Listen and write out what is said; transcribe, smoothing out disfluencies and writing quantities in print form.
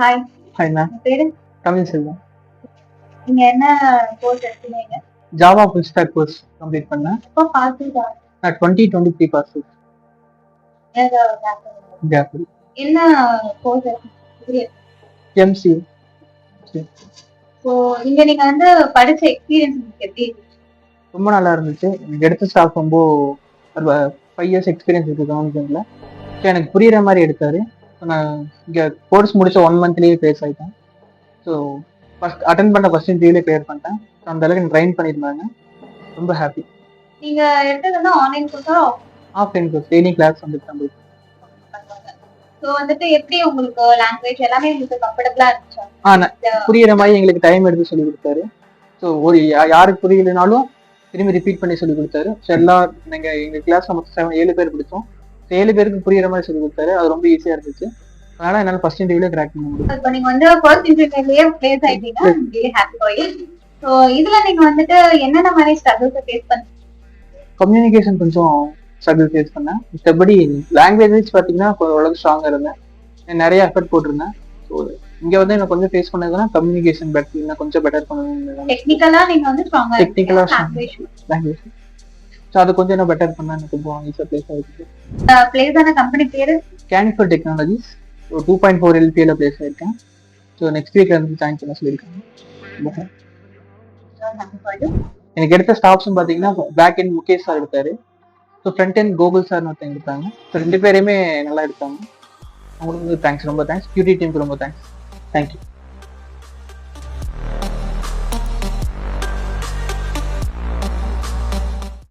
Hi. Hi ma'am. உங்க பேரு? தமிழ் செல்வம். நீங்க என்ன கோர்ஸ் எடுத்தீங்க? Java full stack course complete பண்ணேன். எப்போ பாஸ் அவுட் ஆனீங்க? நான் 2023 பாஸ் அவுட். கேப். என்ன கோர்ஸ் எடுத்தீங்க? எம்சி. ஸோ இங்க நீங்க வந்து படிச்ச எக்ஸ்பீரியன்ஸ் உங்களுக்கு எப்படி இருந்துச்சு? ரொம்ப நல்லா இருந்துச்சு. எனக்கு எடுத்த ஸ்டாஃப் ரொம்ப 5 இயர்ஸ் எக்ஸ்பீரியன்ஸ் இருக்கு கவர்மெண்ட்ல. ஸோ எனக்கு புரியுற மாதிரி எடுத்தாரு. நான் இங்கே கோர்ஸ் முடிச்ச 1 மந்த்லேயே பேஸ் ஆகிட்டேன். ஸோ ஃபர்ஸ்ட் அட்டன் பண்ண ஃபர்ஸ்ட் இன்டர்வியூலே கிளியர் பண்ணிட்டேன். ஸோ அந்த அளவுக்கு எனக்கு ட்ரைன் பண்ணியிருந்தாங்க. ரொம்ப ஹாப்பி. நீங்க எடுத்தது வந்து ஆன்லைன் கோர்ஸா? ஆஃப்லைன் கோர்ஸ் டெய்லி கிளாஸ் வந்துட்டு தான் போயிட்டு. ஸோ வந்துட்டு எப்படி உங்களுக்கு லாங்குவேஜ் எல்லாமே உங்களுக்கு கம்ஃபர்டபுளா இருந்துச்சா? புரியுற மாதிரி எங்களுக்கு டைம் எடுத்து சொல்லி கொடுத்தாரு. ஸோ ஒரு யாருக்கு புரியலனாலும் திரும்பி ரிப்பீட் பண்ணி சொல்லி கொடுத்தாரு. ஸோ எங்கள் கிளாஸ் நம்ம 7 பேர் பிடிச்சோம். 7 பேருக்கு புரியுற மாதிரி சொல்லி கொடுத்தாரு. அது ரொம்ப ஈஸியா இருந்துச்சு. அதனால என்னால ஃபர்ஸ்ட் இன்டர்வியூல கிராக் பண்ண முடியும். இப்போ நீங்க வந்து ஃபர்ஸ்ட் இன்டர்வியூலயே பிளேஸ் ஆயிட்டீங்க. Very happy for you. So இதுல நீங்க வந்துட்டு என்னென்ன மாதிரி ஸ்ட்ரகிள்ஸ் ஃபேஸ் பண்ணீங்க? கம்யூனிகேஷன் கொஞ்சம் ஸ்ட்ரகிள் ஃபேஸ் பண்ணேன். மற்றபடி லாங்குவேஜ் பார்த்தீங்கன்னா ஓரளவுக்கு ஸ்ட்ராங்கா இருந்தேன். நிறைய எஃபர்ட் போட்டிருந்தேன். ஸோ இங்க வந்து எனக்கு கொஞ்சம் ஃபேஸ் பண்ணதுன்னா கம்யூனிகேஷன் பெட்டர், இன்னும் கொஞ்சம் பெட்டர் பண்ணணும். டெக்னிக்கலா நீங்க வந்து ஸ்ட்ராங்கா டெக்னிக்கலா லாங்குவேஜ். ஸோ அது கொஞ்சம் என்ன பெட்டர் பண்ணா எனக்கு கொஞ்சம் ஈஸியா பிளேஸ் ஆயிருக்கு. பிளேஸ் ஆன கம்பெனி பேரு கேனிஃபர் டெக்னாலஜிஸ். 2.4 LPA பிளேஸ் ஆயிருக்கேன். ஸோ நெக்ஸ்ட் வீக்ல இருந்து ஜாயின் பண்ண சொல்லியிருக்காங்க. எனக்கு எடுத்த ஸ்டாஃப்ஸும் பார்த்தீங்கன்னா பேக் எண்ட் முகேஷ் சார் எடுத்தாரு. ஸோ ஃப்ரண்ட் எண்ட் கோகுல் சார்னு ஒருத்தங்க எடுத்தாங்க. ஸோ 2 பேரையுமே நல்லா எடுத்தாங்க. அவங்களுக்கு தேங்க்ஸ், ரொம்ப தேங்க்ஸ். QT டீமுக்கு ரொம்ப தேங்க்ஸ். தேங்க்யூ.